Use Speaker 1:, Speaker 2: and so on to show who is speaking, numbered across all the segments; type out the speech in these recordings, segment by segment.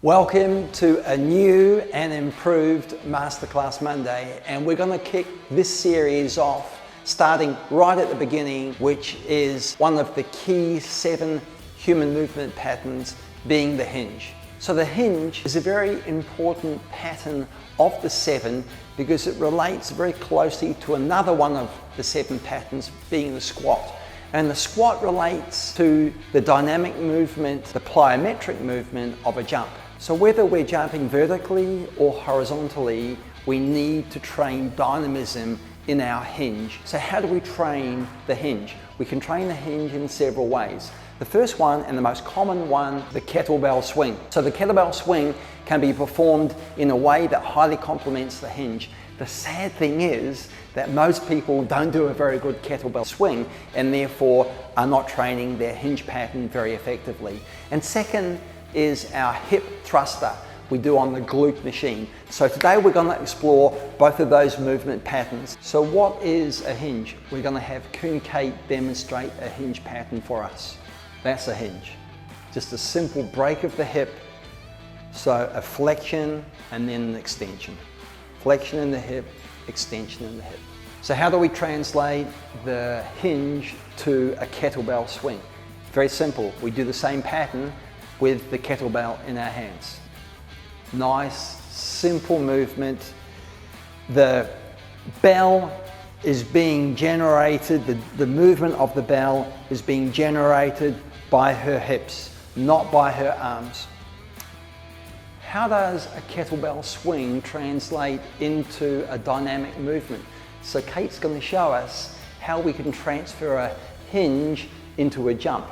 Speaker 1: Welcome to a new and improved Masterclass Monday, and we're going to kick this series off starting right at the beginning, which is one of the key 7 human movement patterns, being the hinge. So the hinge is a very important pattern of the 7 because it relates very closely to another one of the 7 patterns, being the squat. And the squat relates to the dynamic movement, the plyometric movement of a jump. So whether we're jumping vertically or horizontally, we need to train dynamism in our hinge. So how do we train the hinge? We can train the hinge in several ways. The first one, and the most common one, the kettlebell swing. So the kettlebell swing can be performed in a way that highly complements the hinge. The sad thing is that most people don't do a very good kettlebell swing and therefore are not training their hinge pattern very effectively. And second is our hip thruster we do on the glute machine. So today we're going to explore both of those movement patterns. So what is a hinge? We're going to have Kate demonstrate a hinge pattern for us. That's a hinge. Just a simple break of the hip. So a flexion and then an extension. Flexion in the hip, extension in the hip. So how do we translate the hinge to a kettlebell swing? Very simple. We do the same pattern with the kettlebell in our hands. Nice, simple movement. The bell is being generated, the movement of the bell is being generated by her hips, not by her arms. How does a kettlebell swing translate into a dynamic movement? So Kate's going to show us how we can transfer a hinge into a jump.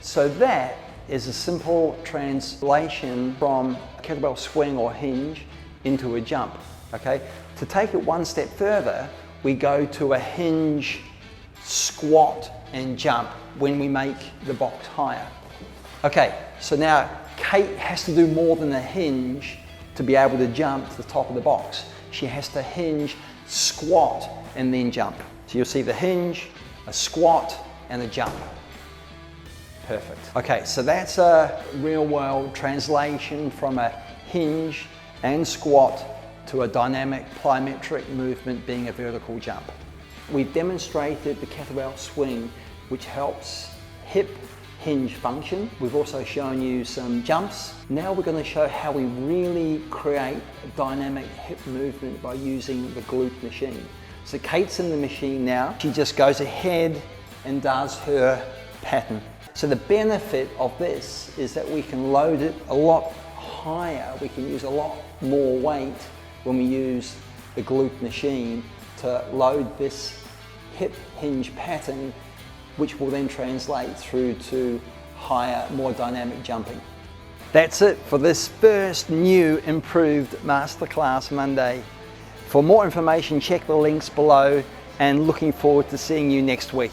Speaker 1: So that is a simple translation from a kettlebell swing or hinge into a jump. Okay? To take it one step further, we go to a hinge, squat and jump when we make the box higher. Okay, so now Kate has to do more than a hinge to be able to jump to the top of the box. She has to hinge, squat and then jump. So you'll see the hinge, a squat and a jump. Perfect. Okay, so that's a real world translation from a hinge and squat to a dynamic plyometric movement being a vertical jump. We've demonstrated the kettlebell swing, which helps hip hinge function. We've also shown you some jumps. Now we're going to show how we really create a dynamic hip movement by using the glute machine. So Kate's in the machine now. She just goes ahead and does her pattern. So the benefit of this is that we can load it a lot higher. We can use a lot more weight when we use the glute machine to load this hip hinge pattern, which will then translate through to higher, more dynamic jumping. That's it for this first new improved Masterclass Monday. For more information, check the links below, and looking forward to seeing you next week.